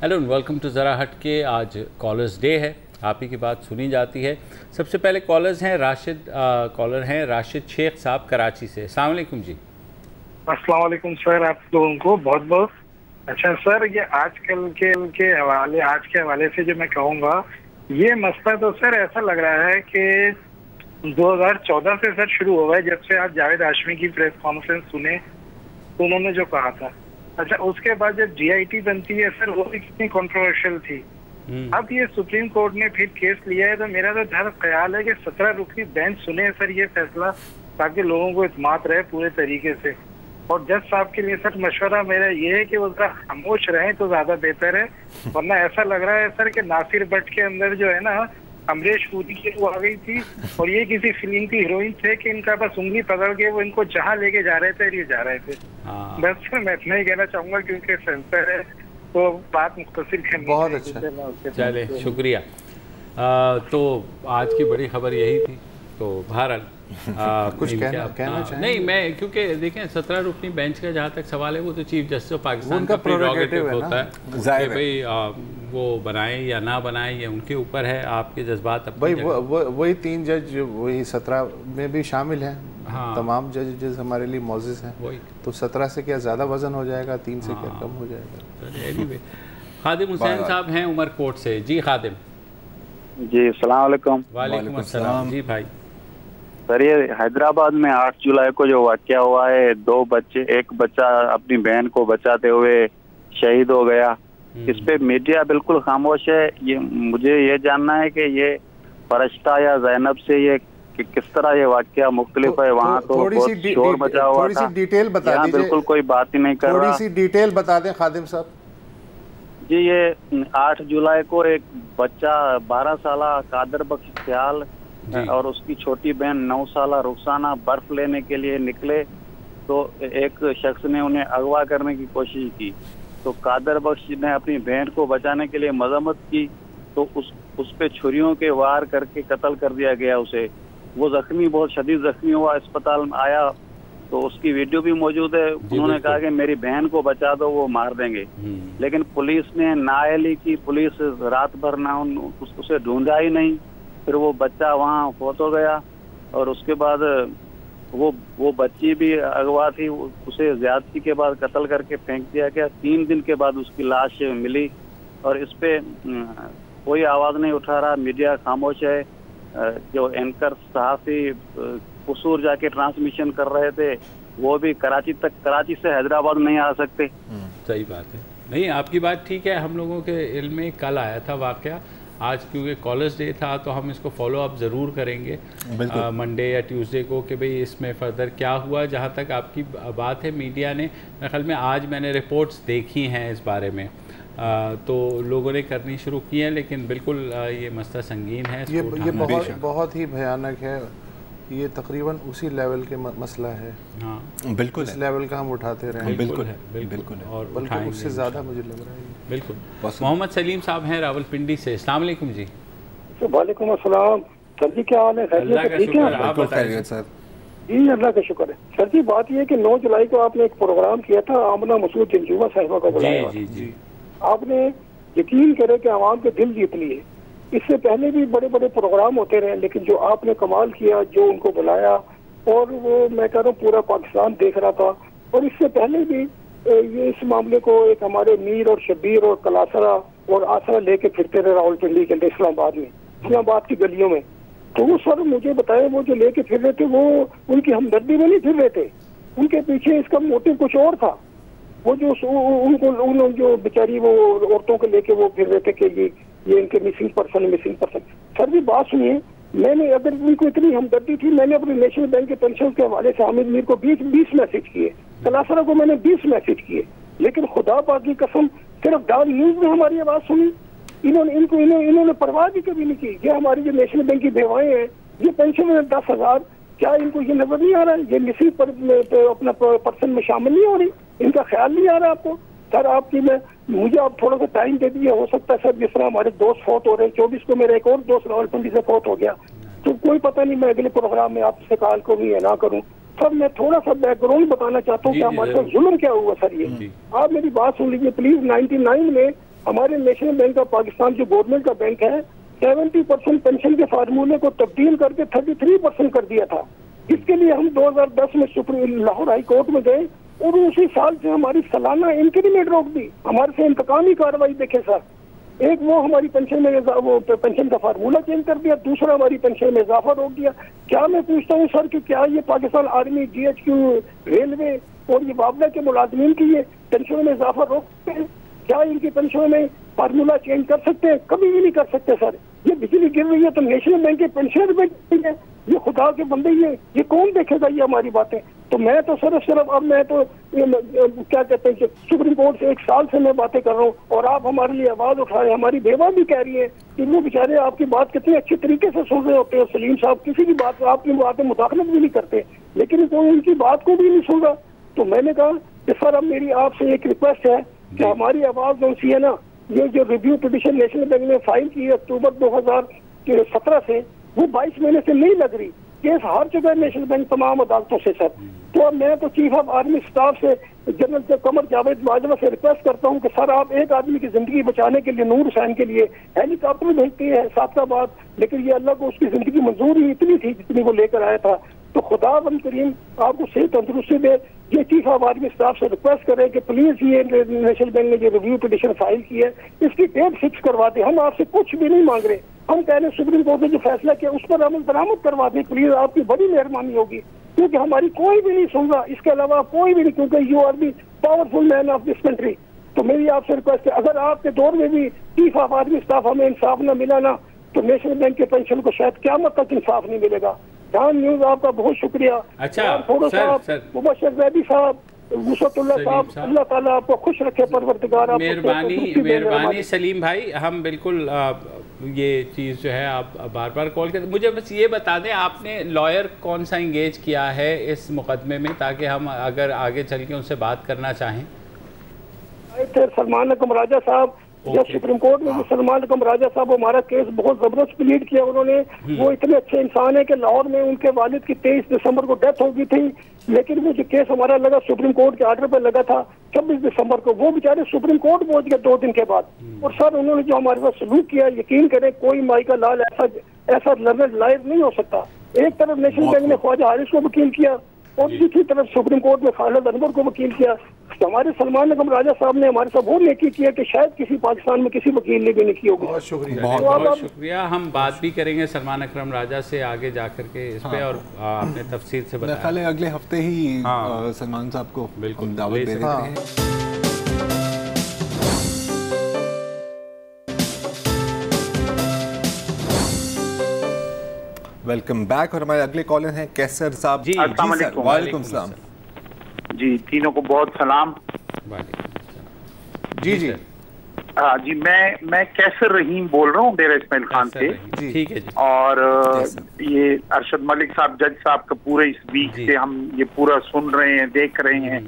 Hello and welcome to ज़रा हट के। आज कॉलर्स डे है, आप ही की बात सुनी जाती है। सबसे पहले कॉलर्स हैं राशिद शेख साहब कराची से। अस्सलाम वालेकुम जी। अस्सलाम वालेकुम सर, आप लोगों को बहुत बहुत अच्छा। सर ये आजकल के हवाले से जो मैं कहूँगा, ये मसला तो सर ऐसा लग रहा है कि 2014 से सर शुरू हुआ है, जब से आप जावेद हाशमी की प्रेस कॉन्फ्रेंस सुने तो उन्होंने जो कहा था। अच्छा, उसके बाद जब GIT बनती है सर, वो भी कितनी कंट्रोवर्शियल थी। अब ये सुप्रीम कोर्ट ने फिर केस लिया है, तो मेरा तो ज़्यादा ख्याल है कि 17 रुकनी बेंच सुने सर ये फैसला, ताकि लोगों को इत्मीनान रहे पूरे तरीके से। और जज साहब के लिए सर मशवरा मेरा ये है कि वो जरा खामोश रहें तो ज्यादा बेहतर है, वरना ऐसा लग रहा है सर कि नासिर भट्ट के अंदर जो है ना अमरीश पुरी की वो आ गई थी, और ये किसी फिल्म की हीरोइन थे कि इनका बस उंगली पकड़ के वो इनको जहाँ लेके जा रहे थे ये जा रहे थे। बस सर मैं इतना ही कहना चाहूंगा, क्योंकि सेंसर है तो बात मुख्तसर करनी। बहुत अच्छा, चले शुक्रिया। तो आज की बड़ी खबर यही थी। तो बहरहाल कुछ कहना चाहिए? नहीं, मैं क्योंकि देखें 17 रुकनी बेंच का जहाँ तक सवाल है, वो तो चीफ जस्टिस ऑफ पाकिस्तान का प्रेरोगेटिव होता है कि भाई वो बनाएं या ना बनाएं, ये उनके ऊपर है। आपके जज्बात भाई वही 3 जज वही 17 में भी शामिल हैं। हाँ। तमाम जजेस हमारे लिए मौजूद हैं। वही तो 17 से क्या ज़्यादा वजन हो जाएगा, 3 से क्या कम हो जाएगा। एनीवे, खादिम हुसैन साहब हैं उमरकोट से। जी खादिम जी, अस्सलाम वालेकुम। वालेकुम अस्सलाम। जी भाई, सर ये हैदराबाद में 8 जुलाई को जो वाक़या हुआ है, 2 बच्चे, एक बच्चा अपनी बहन को बचाते हुए शहीद हो गया, इस पे मीडिया बिल्कुल खामोश है। ये मुझे ये जानना है कि ये फरिश्ता या ज़ैनब से ये किस तरह ये वाक़या मुख्तलिफ है। वहाँ तो बहुत शोर मचा हुआ था। थोड़ी सी डिटेल बता दीजिए। बिल्कुल कोई बात ही नहीं कर रहा। थोड़ी सी डिटेल बता दें खादिम साहब जी। ये 8 जुलाई को एक बच्चा 12 साला कादर बख्श ख्याल और उसकी छोटी बहन 9 साला रुखसाना बर्फ लेने के लिए निकले, तो एक शख्स ने उन्हें अगवा करने की कोशिश की। तो कादर बख्श ने अपनी बहन को बचाने के लिए मजम्मत की, तो उस पे छुरियों के वार करके कत्ल कर दिया गया उसे। वो जख्मी, बहुत शदीद जख्मी हुआ, अस्पताल में आया, तो उसकी वीडियो भी मौजूद है। उन्होंने कहा कि मेरी बहन को बचा दो, वो मार देंगे। लेकिन पुलिस ने नाअहली की, पुलिस रात भर ना उसे ढूंढा ही नहीं। फिर वो बच्चा वहाँ फौत हो गया, और उसके बाद वो बच्ची भी अगवा थी, उसे ज्यादती के बाद कत्ल करके फेंक दिया गया। 3 दिन के बाद उसकी लाश मिली, और इस पे कोई आवाज़ नहीं उठा रहा, मीडिया खामोश है। जो एंकर सहाफ़ी कसूर जाके ट्रांसमिशन कर रहे थे, वो भी कराची से हैदराबाद नहीं आ सकते। सही बात है। नहीं, आपकी बात ठीक है। हम लोगों के इल्म में कल आया था वाक़या, आज क्योंकि कॉलर्स डे था तो हम इसको फॉलो अप ज़रूर करेंगे मंडे या ट्यूसडे को कि भाई इसमें फर्दर क्या हुआ। जहाँ तक आपकी बात है, मीडिया ने, मेरे ख्याल में आज मैंने रिपोर्ट्स देखी हैं इस बारे में, तो लोगों ने करनी शुरू की हैं, लेकिन बिल्कुल ये मसला संगीन है। ये बहुत ही भयानक है। ये तकरीबन उसी लेवल के मसला है। हाँ बिल्कुल, इस लेवल का हम उठाते रहे। बिल्कुल है, बिल्कुल है, और बल्कि उससे ज़्यादा मुझे लग रहा है। बिल्कुल। मोहम्मद सलीम साहब हैं रावलपिंडी से। अस्सलाम वालेकुम जी। वालेकुम अस्सलाम। सर जी क्या हाल है? अल्लाह का शुक्र, आप बताइए सर। जी अल्लाह का शुक्र है। सर जी बात यह है कि 9 जुलाई को आपने एक प्रोग्राम किया था, आमना मसूद जंजुमा साहिबा को बुलाया। जी जी। आपने यकीन करे कि आवाम के दिल जीत लिए। इससे पहले भी बड़े बड़े प्रोग्राम होते रहे, लेकिन जो आपने कमाल किया, जो उनको बुलाया, और वो मैं कह रहा हूँ पूरा पाकिस्तान देख रहा था। और इससे पहले भी ये इस मामले को एक हमारे मीर और शबीर और कलासरा और आसरा लेके फिरते रहे रावलपिंडी के अंदर, इस्लामाबाद की गलियों में। तो वो सर मुझे बताए, वो जो लेके फिर रहे थे वो उनकी हमदर्दी में नहीं फिर रहे थे, उनके पीछे इसका मोटिव कुछ और था। वो जो उनको जो बेचारी वो औरतों को लेके वो फिर रहे थे कि ये इनके मिसिंग पर्सन। सर भी बात सुनिए, मैंने अगर उनको इतनी हमदर्दी थी, मैंने अपने नेशनल बैंक के पेंशन के हवाले से हामिद मीर को 20 मैसेज किए, कलासरा को मैंने 20 मैसेज किए, लेकिन खुदा पाक की कसम सिर्फ डाल न्यूज में हमारी आवाज सुनी। इन्होंने परवाह भी कभी नहीं की। ये हमारी जो नेशनल बैंक की बेवाएं हैं, ये पेंशन में 10,000, क्या इनको ये नजर नहीं आ रहा है? ये मिसिंग अपना पर्सन में शामिल नहीं हो रही, इनका ख्याल नहीं आ रहा आपको? सर आपकी मुझे आप थोड़ा सा टाइम दे दीजिए। हो सकता है सर जिस तरह हमारे दोस्त फौत हो रहे हैं, 24 को मेरा एक और दोस्त रावलपिंडी से फौत हो गया, तो कोई पता नहीं मैं अगले प्रोग्राम में आपसे कॉल को भी ना करूं। सर मैं थोड़ा सा बैकग्राउंड बताना चाहता हूँ कि हमारे साथ जुल्म क्या हुआ। सर ये आप मेरी बात सुन लीजिए प्लीज। 99 में हमारे नेशनल बैंक ऑफ पाकिस्तान जो गवर्नमेंट का बैंक है 70% पेंशन के फार्मूले को तब्दील करके 33% कर दिया था, इसके लिए हम 2010 में सुप्रीम लाहौर हाई कोर्ट में गए और उसी साल से हमारी सालाना इंक्रीमेंट रोक दी। हमारे से इंतकामी कार्रवाई देखे सर, एक वो हमारी पेंशन में वो पेंशन का फार्मूला चेंज कर दिया, दूसरा हमारी पेंशन में इजाफा रोक दिया। क्या मैं पूछता हूँ सर कि क्या ये पाकिस्तान आर्मी, GHQ, रेलवे और ये वापडा के मुलाजमीन की ये पेंशन में इजाफा रोकते हैं? क्या इनकी पेंशन में फार्मूला चेंज कर सकते हैं? कभी भी नहीं कर सकते सर। ये बिजली गिर रही है तो नेशनल बैंक के पेंशनर बैठे हैं, ये खुदा के बंदे ये कौन देखेगा ये हमारी बातें? तो मैं तो सिर्फ अब मैं तो क्या कहते हैं सुप्रीम कोर्ट से 1 साल से मैं बातें कर रहा हूँ और आप हमारे लिए आवाज उठा रहे हैं। हमारी बेवा भी कह रही है कि वो बेचारे आपकी बात कितनी अच्छी तरीके से सुन रहे होते हैं, सलीम साहब किसी की बात आपकी बात में मुदाखलत भी नहीं करते, लेकिन कोई उनकी बात को भी नहीं सुन रहा। तो मैंने कहा कि सर अब मेरी आपसे एक रिक्वेस्ट है कि हमारी आवाज जो सी है ना, ये जो रिव्यू पिटिशन नेशनल बैंक ने फाइल की है अक्टूबर 2017 से, वो 22 महीने से नहीं लग रही, केस हार चुका है नेशनल बैंक तमाम अदालतों से सर। तो अब मैं तो चीफ ऑफ आर्मी स्टाफ से जनरल कमर जावेद बाजवा से रिक्वेस्ट करता हूं कि सर आप एक आदमी की जिंदगी बचाने के लिए, नूर हुसैन के लिए हेलीकॉप्टर भेजते हैं साबकाबाद, लेकिन ये अल्लाह को उसकी जिंदगी मंजूर ही इतनी थी जितनी वो लेकर आया था। तो खुदावंद करीम आपको सेहत तंदुरुस्ती दे। ये चीफ ऑफ आर्मी स्टाफ से रिक्वेस्ट करें कि प्लीज ये नेशनल बैंक ने जो रिव्यू पिटिशन फाइल की है इसकी डेट फिक्स करवा दें। हम आपसे कुछ भी नहीं मांग रहे, हम कह रहे हैं सुप्रीम कोर्ट ने जो फैसला किया उस पर अमल दरामद करवा दें प्लीज, आपकी बड़ी मेहरबानी होगी, क्योंकि हमारी कोई भी नहीं सुन रहा, इसके अलावा कोई भी नहीं, क्योंकि you are the powerful man of this country. तो मेरी आपसे रिक्वेस्ट है, अगर आपके दौर में भी चीफ ऑफ आर्मी स्टाफ हमें इंसाफ न मिला ना, तो नेशनल बैंक के पेंशन को शायद क़यामत तक इंसाफ नहीं मिलेगा। जान न्यूज आपका बहुत शुक्रिया। अच्छा सर, मुबशर जैदी साहब, मुसतुल्लाह साहब, अल्लाह ताला आपको खुश रखे, परवरदिगार आपको मेहरबानी सलीम भाई, हम बिल्कुल ये चीज़ जो है आप बार बार कॉल करते। मुझे बस ये बता दें आपने लॉयर कौन सा इंगेज किया है इस मुकदमे में, ताकि हम अगर आगे चल के उनसे बात करना चाहें। सलमान अकम राजा साहब, जब सुप्रीम कोर्ट में सलमान अकम राजा साहब हमारा केस बहुत जबरदस्त प्लीड किया उन्होंने। वो इतने अच्छे इंसान है कि लाहौर में उनके वालिद की 23 दिसंबर को डेथ हो गई थी, लेकिन वो जो केस हमारा लगा सुप्रीम कोर्ट के ऑर्डर पर लगा था 26 दिसंबर को, वो बेचारे सुप्रीम कोर्ट पहुंच गए 2 दिन के बाद। और सर उन्होंने जो हमारे साथ सलूक किया, यकीन करें कोई माई का लाल ऐसा लर्नड लायर नहीं हो सकता। एक तरफ नेशनल बैंक ने ख्वाजा हारिस को वकील किया और दूसरी तरफ सुप्रीम कोर्ट में खालिद अनवर को वकील किया। हमारे सलमान अकम राजा साहब ने हमारे साथ वो नेकी किया कि शायद किसी पाकिस्तान में किसी वकील ने भी नहीं की होगी। बहुत शुक्रिया, बहुत शुक्रिया। हम बात भी करेंगे सलमान अकरम राजा से आगे जाकर के इस पे, और आपने तफसील से बताया। अगले हफ्ते ही सलमान साहब को बिल्कुल दावत दे रहे हैं। Welcome back. और हमारे अगले कॉलर हैं कैसर साहब। जी वालेकुम सलाम जी, तीनों को बहुत सलाम। जी जी हाँ जी, मैं कैसर रहीम बोल रहा हूँ डेरा इस्माइल खान से। ठीक है जी। और ये अरशद मलिक साहब, जज साहब का पूरे इस वीक से हम ये पूरा सुन रहे हैं, देख रहे हैं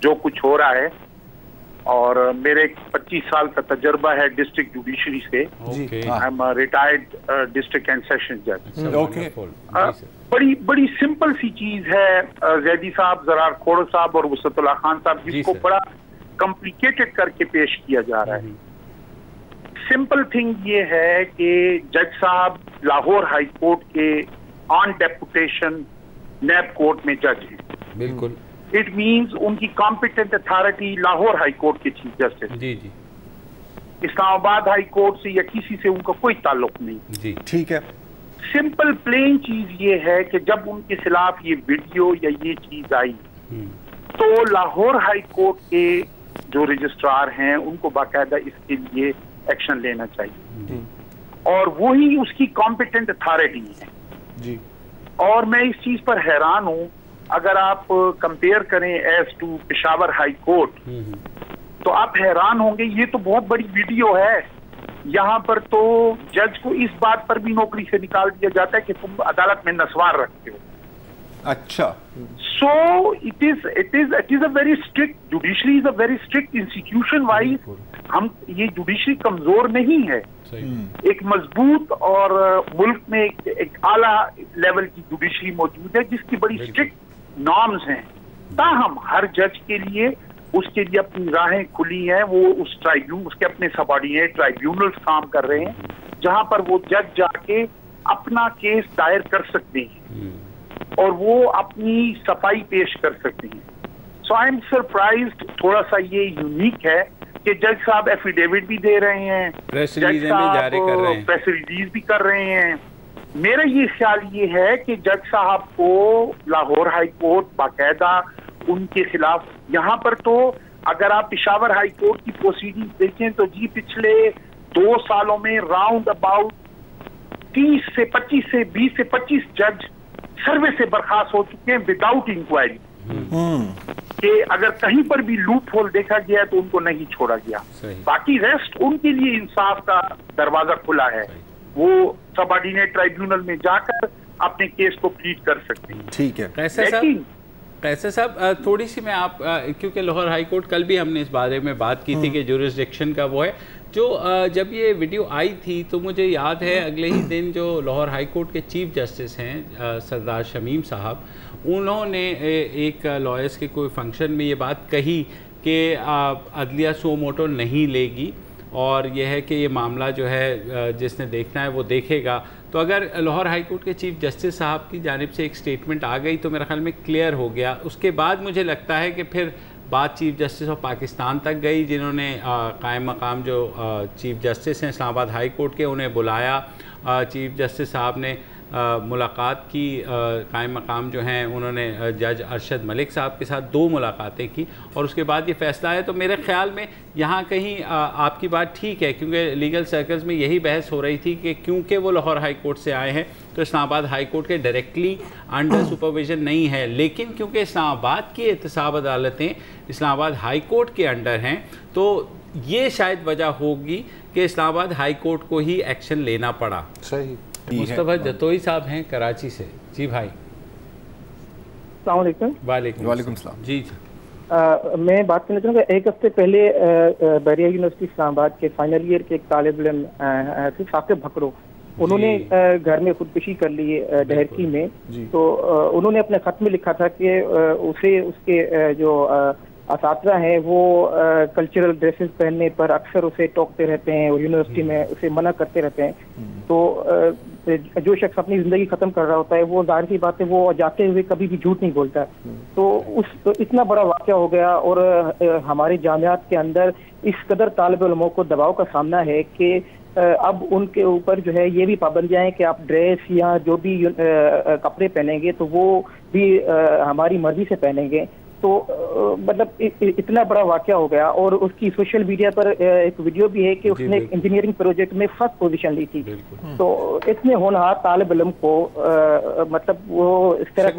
जो कुछ हो रहा है। और मेरे 25 साल का तजर्बा है डिस्ट्रिक्ट जुडिशरी से। I am retired district and session जज। बड़ी सिंपल सी चीज है जैदी साहब, जरार खोड़ साहब और वसतुल्लाह खान साहब, जिसको बड़ा कॉम्प्लिकेटेड करके पेश किया जा रहा है। सिंपल थिंग ये है कि जज साहब लाहौर हाई कोर्ट के ऑन डेपुटेशन नैब कोर्ट में जज हैं। बिल्कुल। इट मीन्स उनकी competent authority Lahore high court के चीफ जस्टिस। जी जी। इस्लामाबाद हाई कोर्ट से या किसी से उनका कोई ताल्लुक नहीं। जी ठीक है। सिंपल प्लेन चीज ये है कि जब उनके खिलाफ ये वीडियो या ये चीज आई तो लाहौर हाई कोर्ट के जो रजिस्ट्रार हैं उनको बाकायदा इसके लिए एक्शन लेना चाहिए, और वही उसकी कॉम्पिटेंट अथॉरिटी है। जी। और मैं इस चीज पर हैरान हूं, अगर आप कंपेयर करें as to Peshawar high court तो आप हैरान होंगे, ये तो बहुत बड़ी वीडियो है। यहाँ पर तो जज को इस बात पर भी नौकरी से निकाल दिया जाता है कि तुम अदालत में नस्वार रखते हो। अच्छा। So it is a very strict, judiciary is a very strict institution wise. हम ये जुडिशरी कमजोर नहीं है, एक मजबूत और मुल्क में एक आला लेवल की जुडिशरी मौजूद है जिसकी बड़ी स्ट्रिक्ट नॉर्म्स हैं। ताहम हर जज के लिए उसके लिए अपनी राहें खुली हैं। वो उसके अपने सबॉर्डिनेट ट्राइब्यूनल्स काम कर रहे हैं जहां पर वो जज जाके अपना केस दायर कर सकते हैं और वो अपनी सफाई पेश कर सकते हैं। सो आई एम सरप्राइज्ड, थोड़ा सा ये यूनिक है कि जज साहब एफिडेविट भी दे रहे हैं, प्रेस रिलीज भी कर रहे हैं। मेरा ये ख्याल ये है कि जज साहब को लाहौर हाई कोर्ट बाकायदा उनके खिलाफ, यहाँ पर तो अगर आप पेशावर हाई कोर्ट की प्रोसीडिंग देखें तो जी पिछले 2 सालों में राउंड अबाउट 20 से 25 जज सर्वे से बर्खास्त हो चुके हैं विदाउट इंक्वायरी, कि अगर कहीं पर भी लूप होल देखा गया तो उनको नहीं छोड़ा गया। बाकी रेस्ट उनके लिए इंसाफ का दरवाजा खुला है, वो सबऑर्डिनेट ट्राइब्यूनल में जाकर अपने केस को प्लीड कर सकते हैं। ठीक है। कैसे साहब थोड़ी सी मैं आप क्योंकि लाहौर हाई कोर्ट, कल भी हमने इस बारे में बात की थी कि जुरिस्डिक्शन का वो है जो जब ये वीडियो आई थी तो मुझे याद है अगले ही दिन जो लाहौर हाई कोर्ट के चीफ जस्टिस हैं सरदार शमीम साहब, उन्होंने एक लॉयर्स के कोई फंक्शन में ये बात कही कि अदलिया सो मोटो नहीं लेगी और यह है कि ये मामला जो है जिसने देखना है वो देखेगा। तो अगर लाहौर हाई कोर्ट के चीफ जस्टिस साहब की जानिब से एक स्टेटमेंट आ गई तो मेरे ख्याल में क्लियर हो गया। उसके बाद मुझे लगता है कि फिर बात चीफ जस्टिस ऑफ पाकिस्तान तक गई, जिन्होंने कायम मकाम जो चीफ जस्टिस हैं इस्लामाबाद हाई कोर्ट के, उन्हें बुलाया। चीफ जस्टिस साहब ने मुलाकात की, कायम मकाम जो हैं उन्होंने जज अरशद मलिक साहब के साथ 2 मुलाकातें की और उसके बाद ये फ़ैसला आया। तो मेरे ख़्याल में यहाँ कहीं आपकी बात ठीक है, क्योंकि लीगल सर्कल्स में यही बहस हो रही थी कि क्योंकि वो लाहौर हाई कोर्ट से आए हैं तो इस्लामाबाद हाई कोर्ट के डायरेक्टली अंडर सुपरविजन नहीं है, लेकिन क्योंकि इस्लामाबाद की एहतसाब अदालतें इस्लामाबाद हाई कोर्ट के अंडर हैं तो ये शायद वजह होगी कि इस्लामाबाद हाई कोर्ट को ही एक्शन लेना पड़ा। सही। मुस्तफा जतोई साहब हैं कराची से। जी भाई। वालेकुम सलाम। जी मैं बात करना चाहूँगा, एक हफ्ते पहले बैरिया यूनिवर्सिटी इस्लामाबाद के फाइनल ईयर के एक तालिब इल्म थे साकिब भकरो, उन्होंने घर में खुदकुशी कर ली डहरकी में। तो उन्होंने अपने खत में लिखा था कि उसे उसके जो असातिज़ा हैं वो कल्चरल ड्रेसेस पहनने पर अक्सर उसे टोकते रहते हैं और यूनिवर्सिटी में उसे मना करते रहते हैं। तो जो शख्स अपनी ज़िंदगी ख़त्म कर रहा होता है वो जाहिर सी बात है वो जाते हुए कभी भी झूठ नहीं बोलता। तो इतना बड़ा वाक़या हो गया और हमारे जामियात के अंदर इस कदर तालिब इल्मों को दबाव का सामना है कि अब उनके ऊपर जो है ये भी पाबंदियाँ हैं कि आप ड्रेस या जो भी कपड़े पहनेंगे तो वो भी हमारी मर्जी से पहनेंगे। तो मतलब इतना बड़ा वाक़या हो गया और उसकी सोशल मीडिया पर एक वीडियो भी है कि उसने एक इंजीनियरिंग प्रोजेक्ट में फर्स्ट पोजीशन ली थी। तो इतने होनहार तालिब इल्म को मतलब वो इस तरह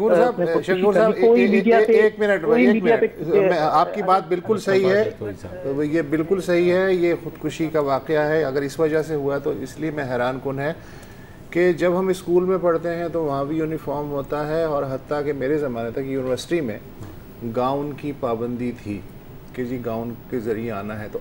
एक मिनट, आपकी बात बिल्कुल सही है, ये बिल्कुल सही है, ये खुदकुशी का वाक़या है। अगर इस वजह से हुआ तो इसलिए मैं हैरान कुन है कि जब हम स्कूल में पढ़ते हैं तो वहाँ भी यूनिफॉर्म होता है और हत्ता कि मेरे ज़माने तक यूनिवर्सिटी में गाउन की पाबंदी थी कि जी गाउन के ज़रिए आना है। तो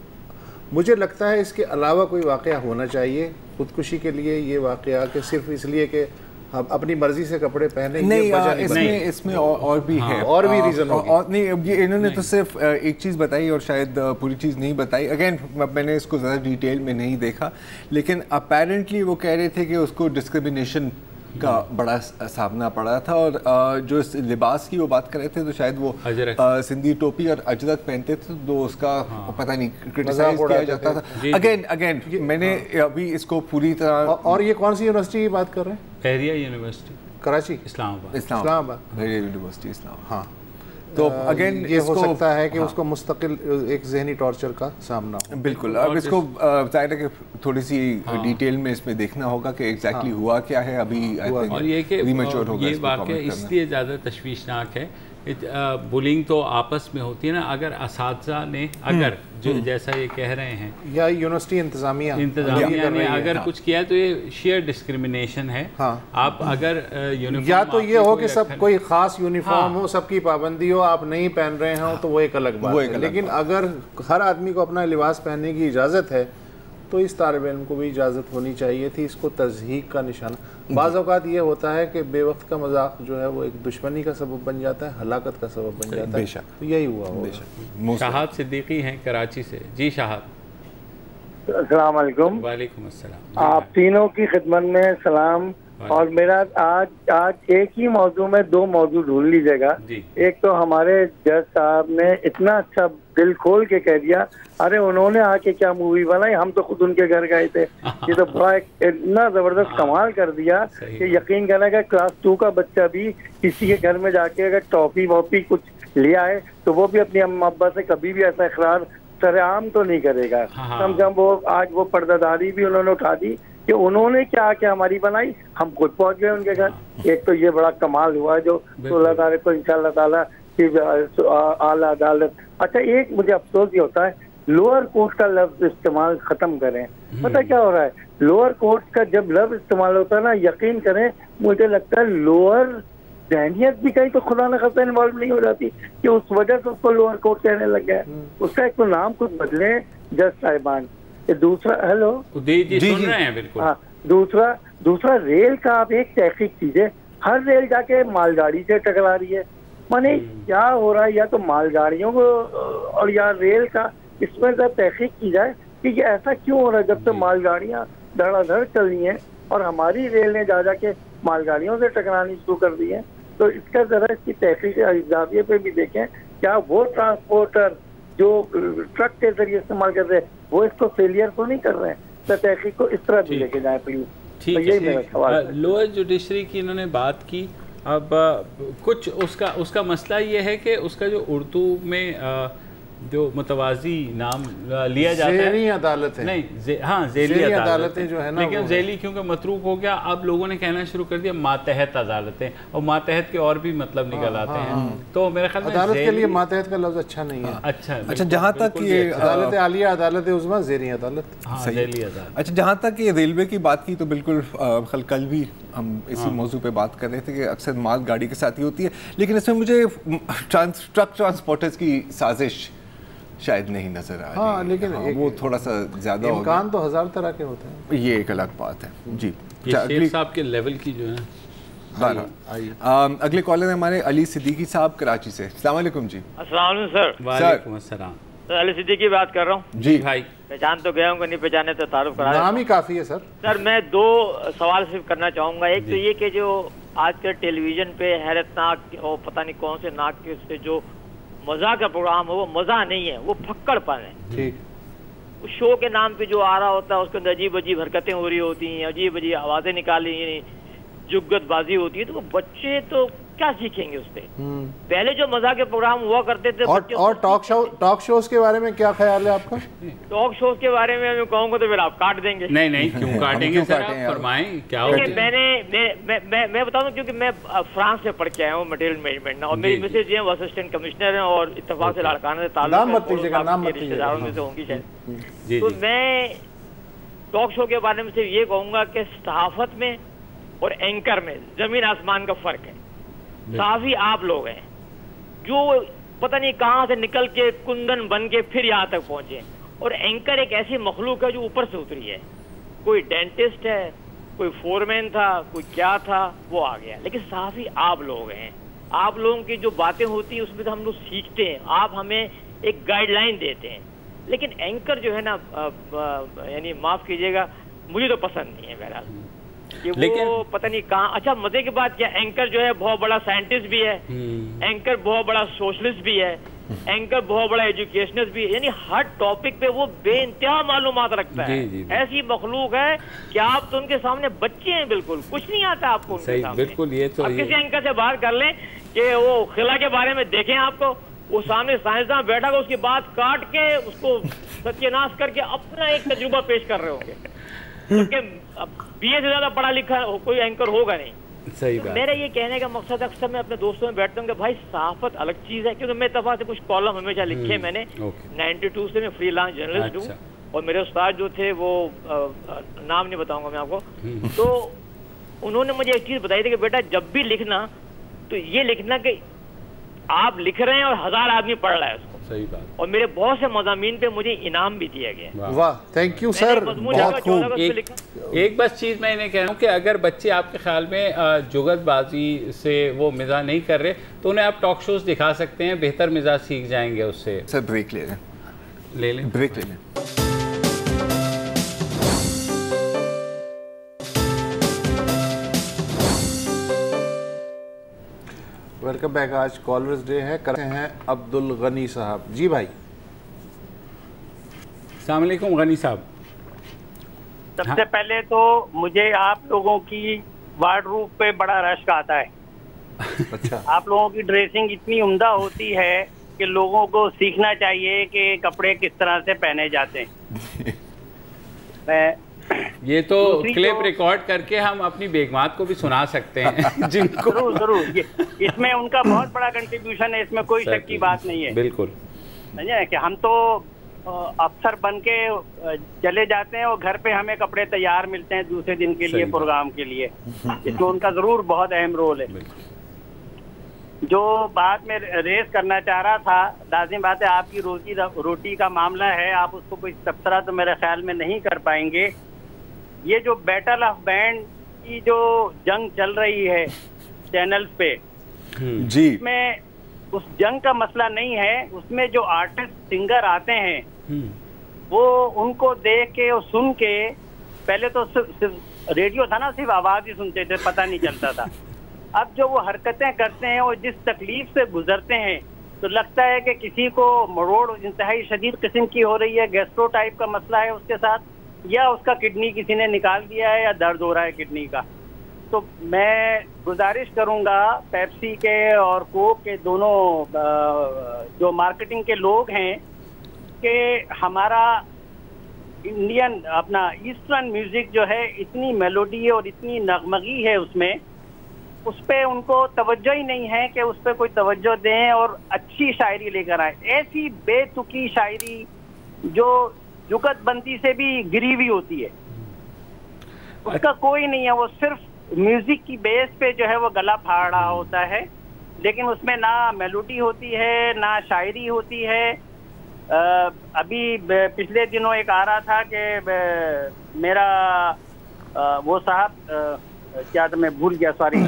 मुझे लगता है इसके अलावा कोई वाक़या होना चाहिए खुदकुशी के लिए। ये वाक़या कि सिर्फ इसलिए कि हम अपनी मर्जी से कपड़े पहने नहीं, इसमें और भी है, और भी रीज़न और नहीं। ये इन्होंने तो सिर्फ एक चीज़ बताई और शायद पूरी चीज़ नहीं बताई। अगेन मैंने इसको ज़्यादा डिटेल में नहीं देखा, लेकिन अपेरेंटली वो कह रहे थे कि उसको डिस्क्रिमिनेशन का बड़ा सामना पड़ा था। और जो लिबास की वो बात कर रहे थे तो शायद वो सिंधी टोपी और अजरक पहनते थे तो उसका पता नहीं क्रिटिसाइज किया जाता था। अगेन मैंने अभी इसको पूरी तरह। और ये कौन सी यूनिवर्सिटी की बात कर रहे हैं? बहरिया यूनिवर्सिटी कराची, इस्लामाबाद बहरिया यूनिवर्सिटी इस्लामाबाद। हाँ, तो अगेन ये हो सकता है कि उसको मुस्तकिल एक जहनी टॉर्चर का सामना हो। बिल्कुल। अब इसको जाहिर है कि थोड़ी सी डिटेल में इसमें देखना होगा कि एग्जैक्टली हुआ क्या है अभी। और ये कि ये वाक़या इसलिए ज़्यादा तशवीशनाक है, बुलिंग तो आपस में होती है ना। अगर असातिज़ा ने अगर जो जैसा ये कह रहे हैं या यूनिवर्सिटी इंतज़ामिया ने अगर कुछ किया तो ये शेयर डिस्क्रिमिनेशन है। आप अगर या तो ये हो कि सब कोई ख़ास यूनिफॉर्म हो, सबकी पाबंदी हो, आप नहीं पहन रहे हो तो वो एक अलग बात है। लेकिन अगर हर आदमी को अपना लिबास पहनने की इजाज़त है तो इस तालिब इल्म को भी इजाज़त होनी चाहिए थी। इसको तज़हीक का निशाना, बाज़ औक़ात ये होता है कि बेवक्त का मजाक जो है वो एक दुश्मनी का सबब बन जाता है, हलाकत का सबब बन जाता है। तो यही हुआ होगा। शाहाद सिद्दीकी हैं कराची से। जी शाहाद। अस्सलाम वालेकुम। वालेकुम अस्सलाम। आप तीनों की खिदमत में सलाम। और मेरा आज एक ही मौजू में दो मौजू ढूंढ लीजिएगा। एक तो हमारे जज साहब ने इतना अच्छा दिल खोल के कह दिया, अरे उन्होंने आके क्या मूवी बनाई, हम तो खुद उनके घर गए थे। ये तो बड़ा इतना जबरदस्त कमाल कर दिया कि यकीन करना कि क्लास 2 का बच्चा भी किसी के घर में जाके अगर टॉफी वॉफी कुछ लिया है तो वो भी अपनी अम्मा अब्बा से कभी भी ऐसा इकरार सरेआम तो नहीं करेगा। कम से कम वो आज वो पर्दादारी भी उन्होंने उठा दी कि उन्होंने क्या क्या हमारी बनाई, हम खुद पहुंच गए उनके घर। एक तो ये बड़ा कमाल हुआ जो 16 तारीख को इंशाअल्लाह ताला की आला अदालत। अच्छा, एक मुझे अफसोस ये होता है लोअर कोर्ट का लफ्ज इस्तेमाल खत्म करें। पता क्या हो रहा है, लोअर कोर्ट का जब लफ्ज इस्तेमाल होता है ना, यकीन करें मुझे लगता है लोअर जहनियत भी कहीं तो खुदा न खास्ता इन्वॉल्व नहीं हो जाती कि उस वजह से उसको लोअर कोर्ट कहने लग गया। उसका एक तो नाम कुछ बदले जज साहिबान। दूसरा, हेलो जी सुन रहे हैं बिल्कुल। हाँ, दूसरा रेल का आप एक तहकीक कीजिए, हर रेल जाके मालगाड़ी से टकरा रही है। माने क्या हो रहा है, या तो मालगाड़ियों को और या रेल का, इसमें जब तहकीक की जाए कि ये ऐसा क्यों हो रहा है जब तक मालगाड़ियाँ धड़ाधड़ चल रही हैं और हमारी रेल ने जाके मालगाड़ियों से टकरानी शुरू कर दी है। तो इसका जरा इसकी तहकीक जाविये पे भी देखें, क्या वो ट्रांसपोर्टर जो ट्रक के जरिए इस्तेमाल कर रहे हैं वो इसको फेलियर तो नहीं कर रहे हैं। तो तहकीक को इस तरह भी लेके जाए प्लीज। ठीक है। लोअर जुडिशरी की इन्होंने बात की। अब कुछ उसका मसला ये है कि उसका जो उर्दू में जो मुतवाजी नाम लिया जाता है, ज़ेली अदालत है। नहीं हाँ ज़ेली अदालतें जो है ना, लेकिन ज़ेली क्योंकि मतरूक हो गया, अब लोगों ने कहना शुरू कर दिया मातहत अदालतें, और मातहत के और भी मतलब निकल आते हैं। तो मेरे ख्याल में अदालत के लिए मातहत का लफ्ज़ अच्छा नहीं है। अच्छा, जहाँ तक ये अदालत आलिया, अदालत उज़्मा, ज़ेली अदालत। अच्छा, जहाँ तक ये रेलवे की बात की तो बिल्कुल कल भी हम इसी मौजू पे बात कर रहे थे कि अक्सर माल गाड़ी के साथ ही होती है, लेकिन इसमें मुझे ट्रक ट्रांसपोर्टर्स की साजिश शायद नहीं नजर आ रही। हाँ, लेकिन वो थोड़ा सा ज्यादा इम्कान तो 1000 तरह के होते हैं, ये एक अलग बात है। जी, शेख साहब के लेवल की जो है। अगले कॉलर है हमारे अली सिद्दीकी साहब कराची से। अस्सलाम वालेकुम जी। अस्सलाम वालेकुम सर। वालेकुम अस्सलाम। सर अली सिद्दीकी बात कर रहा हूँ जी भाई। पहचान तो गया हूँ, नहीं पहचाने तो तारुफ करा, नाम ही काफी है सर। सर मैं दो सवाल सिर्फ करना चाहूँगा। एक तो ये कि जो आजकल टेलीविजन पे हैरतनाक और पता नहीं कौन से नाक के उससे जो मज़ा का प्रोग्राम है, वो मज़ा नहीं है, वो फक्कड़पन है। ठीक। उस शो के नाम पे जो आ रहा होता है उसके अंदर अजीब अजीब हरकतें हो रही होती हैं, अजीब अजीब आवाज़ें निकाली, जुग्गतबाजी होती है, तो वो बच्चे तो क्या सीखेंगे उससे। पहले जो मजा के प्रोग्राम हुआ करते थे और टॉक शोज के बारे में क्या ख्याल है आपका? टॉक शोज के बारे में मैं कहूँगा तो फिर आप काट देंगे। नहीं क्यों काटेंगे सर, आप फरमाएं क्या हो। मैं बता दूं, क्योंकि मैं फ्रांस से पढ़ के आया हूँ मटेरियल मैनेजमेंट और मेरी मिसेज जी वो असिस्टेंट कमिश्नर हैं और इत्तेफाक से लड़काना से रिश्तेदारों में से होंगी शायद। तो मैं टॉक शो के बारे में सिर्फ ये कहूँगा कि सहाफत में और एंकर में जमीन आसमान का फर्क है। सहाफी आप लोग हैं जो पता नहीं कहाँ से निकल के कुंदन बन के फिर यहाँ तक पहुंचे, और एंकर एक ऐसी मखलूक है जो ऊपर से उतरी है। कोई डेंटिस्ट है, कोई फोरमैन था, कोई क्या था, वो आ गया। लेकिन सहाफी आप लोग हैं, आप लोगों की जो बातें होती हैं उसमें तो हम लोग सीखते हैं, आप हमें एक गाइडलाइन देते हैं। लेकिन एंकर जो है ना, यानी माफ कीजिएगा, मुझे तो पसंद नहीं है बहरहाल कि वो पता नहीं कहाँ। अच्छा, मजे की बात क्या, एंकर जो है बहुत बड़ा साइंटिस्ट भी है, एंकर बहुत बड़ा सोशलिस्ट भी है, एंकर बहुत बड़ा एजुकेशनिस्ट भी है, यानी हर टॉपिक पे वो बेइंतहा मालूमात रखता है। ऐसी मखलूक है कि आप तो उनके सामने बच्चे हैं, बिल्कुल कुछ नहीं आता आपको उनके सामने। बिल्कुल, ये तो आप किसी एंकर से बात कर लें कि वो खिला के बारे में देखें, आपको वो सामने साइंसदान बैठा कर उसकी बात काट के उसको सत्यानाश करके अपना एक तजुर्बा पेश कर रहे होंगे, क्योंकि बीए से ज्यादा पढ़ा लिखा कोई एंकर होगा नहीं। सही बात। मेरा ये कहने का मकसद, अक्सर मैं अपने दोस्तों में बैठता हूँ कि भाई सहाफत अलग चीज है, क्योंकि मैं दफा से कुछ कॉलम हमेशा लिखे मैंने। 92 से मैं फ्रीलांस जर्नलिस्ट हूँ और मेरे उस्ताद जो थे वो नाम नहीं बताऊंगा मैं आपको, तो उन्होंने मुझे एक चीज बताई थी कि बेटा जब भी लिखना तो ये लिखना कि आप लिख रहे हैं और 1000 आदमी पढ़ रहा है उसको, सही बात। और मेरे बहुत से मज़ामीन पे मुझे इनाम भी दिया गया। वाह, थैंक यू सर, बहुत खूब। एक बस चीज़ मैं इन्हें कह रहा हूँ कि अगर बच्चे आपके ख्याल में जुगतबाजी से वो मिज़ा नहीं कर रहे तो उन्हें आप टॉक शोज दिखा सकते हैं, बेहतर मिज़ा सीख जाएंगे उससे। सर ब्रेक ले लें, ब्रेक ले लें। Welcome back. आज कॉलर्स डे है, करते हैं अब्दुल गनी साहब। जी भाई। अस्सलाम वालेकुम गनी साहब। सबसे पहले तो मुझे आप लोगों की वार्डरूम पे बड़ा रश आता है। अच्छा। आप लोगों की ड्रेसिंग इतनी उम्दा होती है कि लोगों को सीखना चाहिए कि कपड़े किस तरह से पहने जाते हैं। मैं ये तो क्लिप रिकॉर्ड करके हम अपनी बेगमात को भी सुना सकते हैं जिनको जरूर इसमें उनका बहुत बड़ा कंट्रीब्यूशन है, इसमें कोई शक की बात नहीं है। बिल्कुल समझे कि हम तो अफसर बन के चले जाते हैं और घर पे हमें कपड़े तैयार मिलते हैं दूसरे दिन के लिए, प्रोग्राम के लिए। इसमें उनका जरूर बहुत अहम रोल है। जो बात में रेस करना चाह रहा था, लाजिम बात है आपकी रोटी का मामला है, आप उसको कोई तबसरा तो मेरे ख्याल में नहीं कर पाएंगे। ये जो बैटल ऑफ बैंड की जो जंग चल रही है चैनल्स पे जी, उसमें उस जंग का मसला नहीं है, उसमें जो आर्टिस्ट सिंगर आते हैं वो उनको देख के और सुन के, पहले तो सिर्फ रेडियो था ना, सिर्फ आवाज ही सुनते थे, पता नहीं चलता था। अब जो वो हरकतें करते हैं और जिस तकलीफ से गुजरते हैं तो लगता है कि किसी को मरोड़ इंतहाई शदीद किस्म की हो रही है, गैस्ट्रो टाइप का मसला है उसके साथ, या उसका किडनी किसी ने निकाल दिया है या दर्द हो रहा है किडनी का। तो मैं गुजारिश करूंगा पेप्सी के और कोक के दोनों जो मार्केटिंग के लोग हैं कि हमारा इंडियन अपना ईस्टर्न म्यूजिक जो है इतनी मेलोडी और इतनी नगमगी है उसमें, उस पर उनको तवज्जो ही नहीं है कि उस पर कोई तवज्जो दें और अच्छी शायरी लेकर आए। ऐसी बेतुकी शायरी जो जुगतबंदी से भी गिरी हुई होती है उसका कोई नहीं है, वो सिर्फ म्यूजिक की बेस पे जो है वो गला फाड़ रहा होता है, लेकिन उसमें ना मेलोडी होती है ना शायरी होती है। अभी पिछले दिनों एक आ रहा था कि मेरा वो साहब क्या था, मैं भूल गया, सॉरी।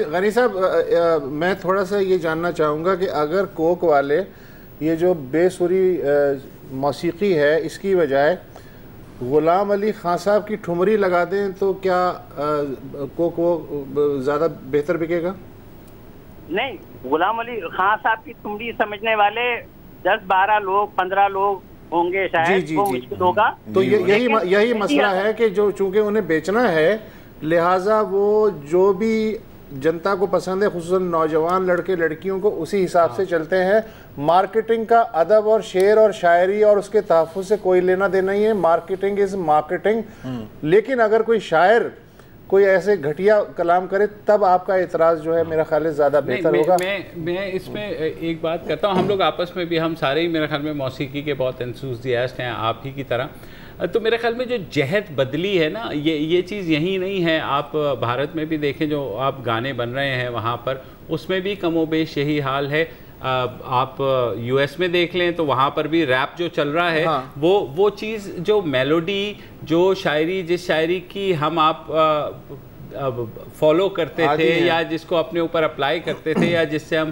गनी साहब, मैं थोड़ा सा ये जानना चाहूँगा कि अगर कोक वाले ये जो बेसुरी मौसीकी है इसकी बजाय गुलाम अली खान साहब की ठुमरी लगा दें तो क्या कोक वो ज़्यादा बेहतर बिकेगा? नहीं, गुलाम अली खान साहब की ठुमरी समझने वाले 10-12 लोग 15 लोग होंगे शायद, वो मुश्किल होगा। तो यही मसला है कि जो चूंकि उन्हें बेचना है, लिहाजा वो जो भी जनता को पसंद है, खुसूसन नौजवान लड़के लड़कियों को, उसी हिसाब से चलते हैं। मार्केटिंग का अदब और शेर और शायरी और उसके तहफ़्फ़ुज़ से कोई लेना देना ही है। Marketing is marketing. लेकिन अगर कोई शायर कोई ऐसे घटिया कलाम करे तब आपका एतराज़ जो है मेरा ख्याल है ज़्यादा बेहतर होगा। मैं इसमें एक बात करता हूँ, हम लोग आपस में भी, हम सारे ही मेरे ख्याल में मौसीकी के बहुत एंथुसियास्ट हैं आप ही की तरह। तो मेरे ख्याल में जो जहत बदली है ना, ये चीज़ यही नहीं है। आप भारत में भी देखें, जो आप गाने बन रहे हैं वहाँ पर, उसमें भी कमोबेश यही हाल है। आप यूएस में देख लें तो वहाँ पर भी रैप जो चल रहा है, हाँ। वो चीज़, जो मेलोडी, जो शायरी, जिस शायरी की हम आप फॉलो करते थे या जिसको अपने ऊपर अप्लाई करते थे या जिससे हम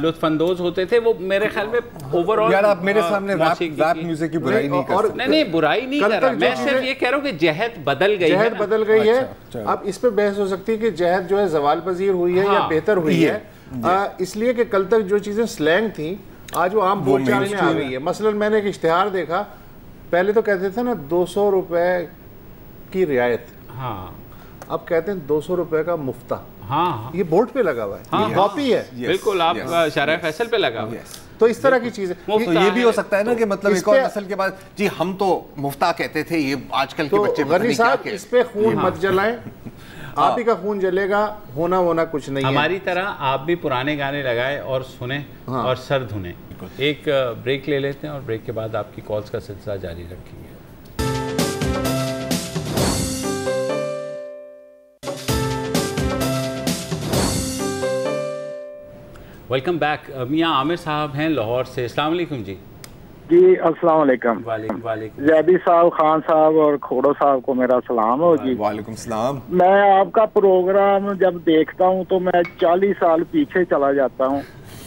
लुत्फानंदोज होते थे, वो मेरे ख्याल में ओवरऑल। यार आप मेरे सामने रैप म्यूजिक की बुराई नहीं कर सकते। नहीं, बुराई नहीं कर रहा, मैं सिर्फ ये कह रहा हूँ कि जहत बदल गई है। जहत बदल गई है। अब इस पे बहस हो सकती है कि जहत जो है ज़वाल पजीर हुई है या बेहतर हुई है, इसलिए कि कल तक जो चीज़ें स्लैंग थी आज वो आम बोलचाल में आ गई है। मसलन मैंने एक इश्तिहार देखा, पहले तो कहते थे ना 200 रुपए की रियायत, हाँ, अब कहते हैं 200 रुपए का मुफ्ता। हाँ, ये बोर्ड पे लगा हुआ है, हाँ, कॉपी है, बिल्कुल आप शारा फैसल पे लगा हुआ है। तो इस तरह की चीजें, तो ये भी हो सकता है ना कि मतलब एक और नस्ल के बाद जी हम तो मुफ्ता कहते थे, ये आजकल के बच्चे गनी साहब इस पे खून मत जलाएं, आप ही का खून जलेगा, होना कुछ नहीं है। हमारी तरह आप भी पुराने गाने लगाए और सुने और सर धुने। एक ब्रेक ले लेते हैं और ब्रेक के बाद आपकी कॉल्स का सिलसिला जारी रखेंगे। Welcome back. मियाँ आमिर साहब हैं लाहौर से। अस्सलाम वालेकुम जी। जी अस्सलाम वालेकुम। वालेकुम। जैदी साहब, खान साहब और खोड़ो साहब को मेरा सलाम हो जी। वालेकुम सलाम। मैं आपका प्रोग्राम जब देखता हूँ तो मैं 40 साल पीछे चला जाता हूँ।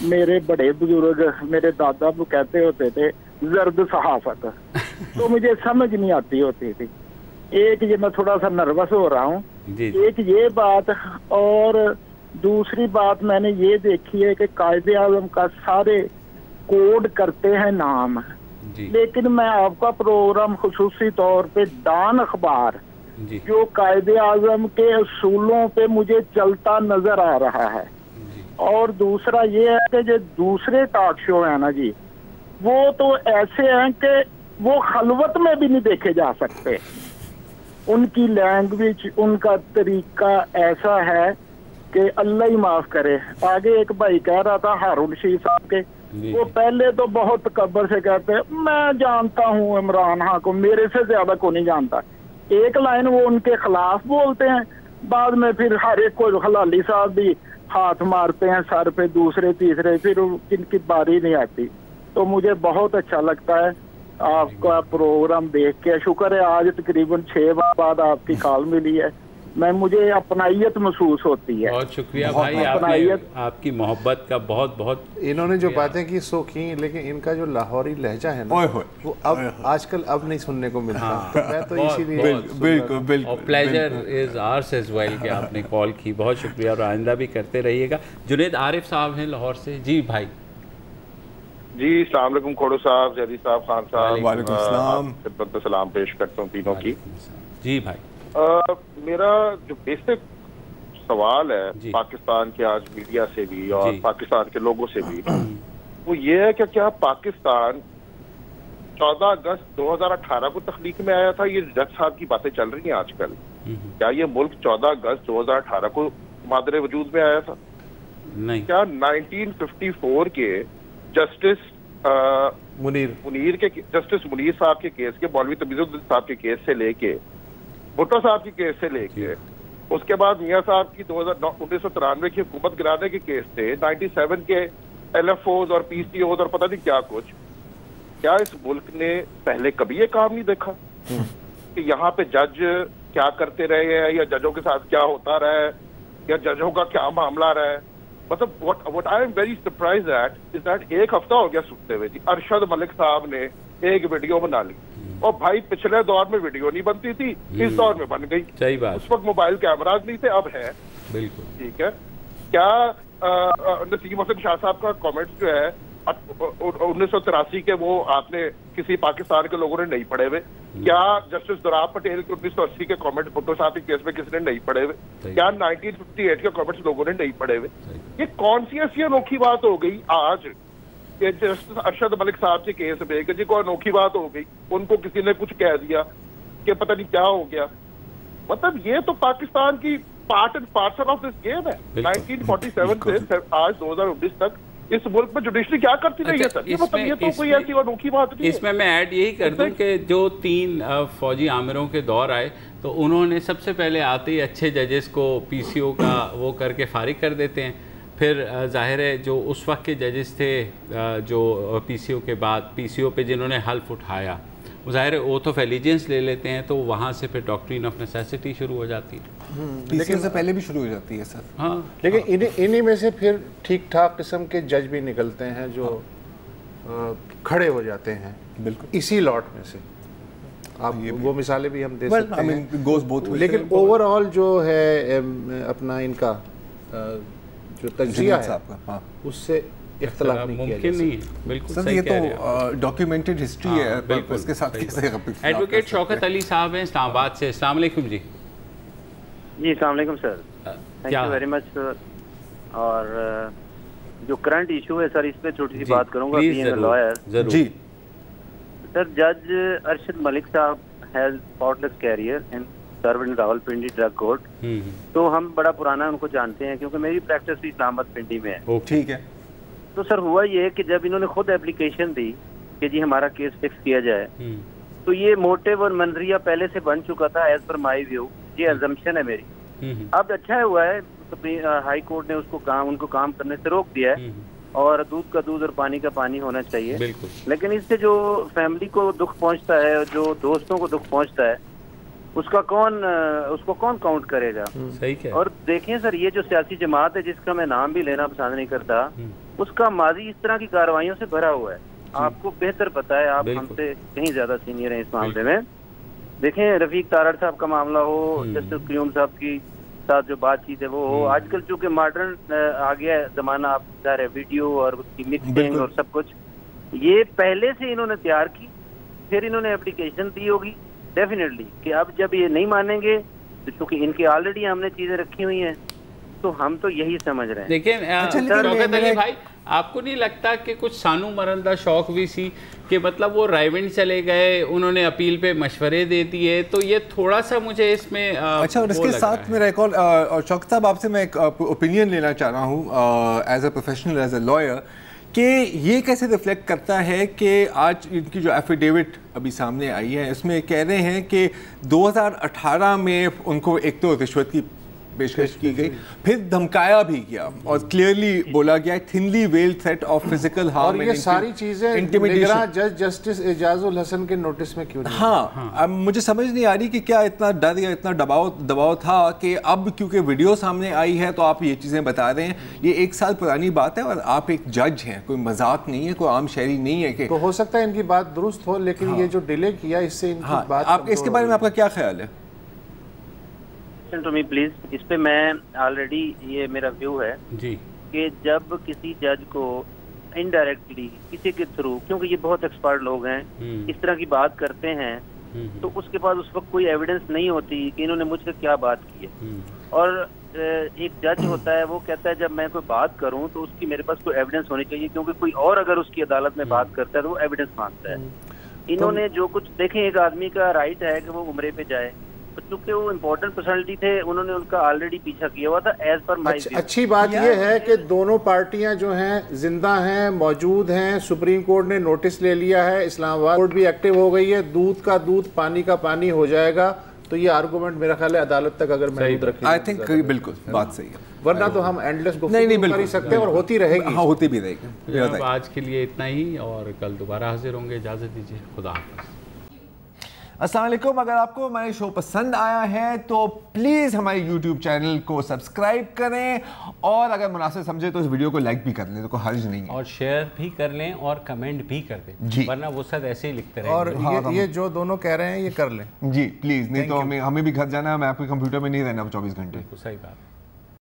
मेरे बड़े बुजुर्ग, मेरे दादा वो कहते होते थे जर्द सहाफत, तो मुझे समझ नहीं आती होती थी। एक ये मैं थोड़ा सा नर्वस हो रहा हूँ, एक ये बात, और दूसरी बात मैंने ये देखी है कि कायदे आज़म का सारे कोड करते हैं नाम, लेकिन मैं आपका प्रोग्राम खुसूसी तौर पे डान अखबार जो कायदे आज़म के असूलों पे मुझे चलता नजर आ रहा है। और दूसरा ये है कि जो दूसरे टॉक शो है ना जी, वो तो ऐसे हैं कि वो खलवत में भी नहीं देखे जा सकते। उनकी लैंग्वेज, उनका तरीका ऐसा है कि अल्लाह ही माफ करे। आगे एक भाई कह रहा था हारून रशीद साहब के, वो पहले तो बहुत तकब्बर से कहते हैं मैं जानता हूँ इमरान खान को, मेरे से ज्यादा को नहीं जानता। एक लाइन वो उनके खिलाफ बोलते हैं, बाद में फिर हर एक को हलाली साहब भी हाथ मारते हैं सर पे, दूसरे तीसरे, फिर इनकी बारी नहीं आती। तो मुझे बहुत अच्छा लगता है आपका प्रोग्राम देख के। शुक्र है आज तकरीबन 6 बार बाद आपकी कॉल मिली है, मैं मुझे अपनाइयत महसूस होती है। बहुत शुक्रिया भाई, आपकी मोहब्बत का बहुत बहुत। इन्होंने जो बातें की सो की, लेकिन इनका जो लाहौरी लहजा है ना वो अब आजकल अब नहीं सुनने को मिलता। तो मैं तो इसीलिए बिल्कुल pleasure is ours as well कि आपने कॉल की। बहुत शुक्रिया और आइंदा भी करते रहिएगा। जुनेद आरिफ साहब हैं लाहौर से। जी भाई। जी अस्सलाम वालेकुम खोड़ो साहब, जैदी साहब, खान साहब, वालेकुम सलाम। खिदमत सलाम पेश करता हूँ तीनों की। जी भाई। मेरा जो बेसिक सवाल है पाकिस्तान के आज मीडिया से भी और पाकिस्तान के लोगों से भी, वो ये है कि क्या पाकिस्तान 14 अगस्त 2018 को तख्लीक में आया था? ये जज साहब की बातें चल रही हैं आजकल। क्या ये मुल्क 14 अगस्त 2018 को मादरे वजूद में आया था? नहीं। क्या 1954 के जस्टिस मुनीर साहब के केस के, मौलवी तमीजुद्दीन साहब के केस से लेके, भुट्टो साहब की केस से लेके, उसके बाद मियाँ साहब की 1993 की हुकूमत गिराने के केस थे, 97 के LFOs और PCOs और पता नहीं क्या कुछ, क्या इस मुल्क ने पहले कभी ये काम नहीं देखा कि यहाँ पे जज क्या करते रहे हैं या जजों के साथ क्या होता रहा है या जजों का क्या मामला रहा है? मतलब what I am very surprise eight is that 1 हफ्ता हो गया सुनते हुए जी, अरशद मलिक साहब ने एक वीडियो बना ली, और भाई पिछले दौर में वीडियो नहीं बनती थी, इस दौर में बन गई। सही बात। उस वक्त मोबाइल कैमराज नहीं थे, अब है। बिल्कुल ठीक है। क्या नसीम हसन शाह साहब का कमेंट जो है 1983 के, वो आपने किसी पाकिस्तान के लोगों ने नहीं पढ़े हुए? क्या जस्टिस दुराब पटेल के 1980 के कमेंट भुट्टो साहब के केस में किसी ने नहीं पढ़े हुए? क्या 1958 के कमेंट्स लोगों ने नहीं पढ़े हुए? ये कौन सी ऐसी अनोखी बात हो गई आज जस्टिस अरशद मलिक साहब के केस में जी कोई अनोखी बात हो गई, उनको किसी ने कुछ कह दिया कि पता नहीं क्या हो गया? मतलब ये तो पाकिस्तान की part and parcel of this game है। 1947 से आज 2019 तक इस मुल्क में जुडिशरी क्या करती रही है सर? मतलब ये तो कोई ऐसी अनोखी बात नहीं है। इसमें मैं ऐड यही कर दूं कि जो 3 फौजी आमिरों के दौर आए तो उन्होंने सबसे पहले आते ही अच्छे जजेस को PCO का वो करके फारिग कर देते हैं। फिर जाहिर है जो उस वक्त के जजेस थे जो PCO के बाद PCO पे जिन्होंने हल्फ उठाया, वो जाहिर है ओथ ऑफ एलिजेंस ले लेते हैं, तो वहाँ से फिर डॉक्ट्रिन ऑफ नेसेसिटी शुरू हो जाती है। PCO से पहले भी शुरू हो जाती है सर। हाँ, लेकिन इन्हीं में से फिर ठीक ठाक किस्म के जज भी निकलते हैं जो खड़े हो जाते हैं। बिल्कुल इसी लॉट में से आप वो मिसालें भी हम दे सकते हैं। लेकिन ओवरऑल जो है अपना इनका जो तज्जिया है उससे इख्तिलाफ नहीं मुमकिन नहीं है। बिल्कुल सर, ये तो डॉक्यूमेंटेड हिस्ट्री है, बिल्कुल उसके साथ कैसे एडवोकेट शौकत अली साहब हैं इस्लामाबाद से। अस्सलाम वालेकुम जी। जी अस्सलाम वालेकुम sir, thank you very much sir. और जो करंट इशू है सर, इस पे छोटी सी बात करूंगा लॉयर जी। सर, जज अरशद मलिक साहब has spotless career in serve in Rawalpindi drug court, तो हम बड़ा पुराना उनको जानते हैं क्योंकि मेरी प्रैक्टिस भी इस्लामाबाद पिंडी में है। ठीक है। तो सर हुआ ये कि जब इन्होंने खुद एप्लीकेशन दी कि जी हमारा केस फिक्स किया जाए, तो ये मोटिव और मंजरिया पहले से बन चुका था एज पर माई व्यू, ये अजम्पशन है मेरी। अब अच्छा हुआ है हाई कोर्ट ने उनको काम करने से रोक दिया है, और दूध का दूध और पानी का पानी होना चाहिए। बिल्कुल। लेकिन इससे जो फैमिली को दुख पहुंचता है, जो दोस्तों को दुख पहुंचता है, उसको कौन काउंट करेगा? सही क्या? और देखें सर, ये जो सियासी जमात है जिसका मैं नाम भी लेना पसंद नहीं करता, उसका माजी इस तरह की कार्रवाइयों से भरा हुआ है। आपको बेहतर पता है, आप हमसे कहीं ज्यादा सीनियर हैं इस मामले में। देखें, रफीक तारड़ साहब का मामला हो, जस्टिस क्यूम साहब की साथ जो बातचीत है वो हो, आजकल चूंकि मॉडर्न आ गया है जमाना, आप है वीडियो और उसकी मिक्सिंग और सब कुछ, ये पहले से इन्होंने तैयार की, फिर इन्होंने एप्लीकेशन दी होगी डेफिनेटली कि अब जब ये नहीं मानेंगे तो चूंकि इनके ऑलरेडी हमने चीजें रखी हुई हैं, तो हम तो यही समझ रहे हैं। लेकिन शौकत अली भाई, आपको नहीं लगता कि कुछ सानू मरंदा शौक भी सी कि मतलब वो रायविंड चले गए, उन्होंने अपील पे मशवरे दे दिए, तो ये थोड़ा सा मुझे इसमें अच्छा। और इसके साथ मेरा एक और शौकत साहब, आपसे मैं एक ओपिनियन लेना चाह रहा हूँ as a professional, as a lawyer, कि ये कैसे रिफ्लेक्ट करता है कि आज इनकी जो एफिडेविट अभी सामने आई है इसमें कह रहे हैं कि 2018 में उनको एक तो रिश्वत की पेशकश की गई, फिर धमकाया भी गया और क्लियरली बोला गया thinly weld threat of physical harm. और ये सारी चीजें जज जस्टिस एजाजुल हसन के नोटिस में क्यों नहीं? हाँ, अब मुझे समझ नहीं आ रही कि क्या इतना डर या इतना दबाव था कि अब क्योंकि वीडियो सामने आई है तो आप ये चीजें बता रहे हैं। ये 1 साल पुरानी बात है और आप एक जज हैं, कोई मजाक नहीं है, कोई आम शहरी नहीं है। कि तो हो सकता है इनकी बात दुरुस्त हो, लेकिन ये जो डिले किया इससे इनकी बात, आप इसके बारे में आपका क्या ख्याल है? टू मी प्लीज, इस पे मैं ऑलरेडी, ये मेरा व्यू है जी कि जब किसी जज को इनडायरेक्टली किसी के थ्रू, क्योंकि ये बहुत एक्सपर्ट लोग हैं, इस तरह की बात करते हैं, तो उसके बाद उस वक्त कोई एविडेंस नहीं होती कि इन्होंने मुझसे क्या बात की है। और एक जज होता है, वो कहता है जब मैं कोई बात करूं तो उसकी मेरे पास कोई एविडेंस होनी चाहिए, क्योंकि कोई और अगर उसकी अदालत में बात करता है तो वो एविडेंस मांगता है। इन्होंने जो कुछ, देखें, एक आदमी का राइट है कि वो उम्रे पे जाए, क्योंकि वो इम्पोर्टेंट पर्सनालिटी थे, उन्होंने उनका ऑलरेडी पीछा किया हुआ था एज पर माय व्यू। अच्छी बात ये है कि दोनों पार्टियां जो हैं जिंदा हैं, मौजूद हैं, सुप्रीम कोर्ट ने नोटिस ले लिया है, इस्लामाबाद कोर्ट भी एक्टिव हो गई है, दूध का दूध पानी का पानी हो जाएगा। तो ये आर्गुमेंट मेरा ख्याल है अदालत तक अगर महदूद रखें, आई थिंक बिल्कुल बात सही है, वरना तो हम एंडलेस नहीं कर सकते और होती रहेगी। हाँ, होती भी रहेगी। आज के लिए इतना ही और कल दोबारा हाजिर होंगे। इजाज़त दीजिए, खुदा हाफ़िज़। अस्सलाम वालेकुम। अगर आपको हमारे शो पसंद आया है तो प्लीज़ हमारे YouTube चैनल को सब्सक्राइब करें और अगर मुनासिब समझे तो इस वीडियो को लाइक भी कर लें, तो कोई हर्ज नहीं है, और शेयर भी कर लें और कमेंट भी कर दें, वरना वो सब ऐसे ही लिखते रहें। और ये जो दोनों कह रहे हैं ये कर लें जी प्लीज़, नहीं तो हमें भी घर जाना है, मैं आपके कंप्यूटर में नहीं रहना 24 घंटे। सही बात।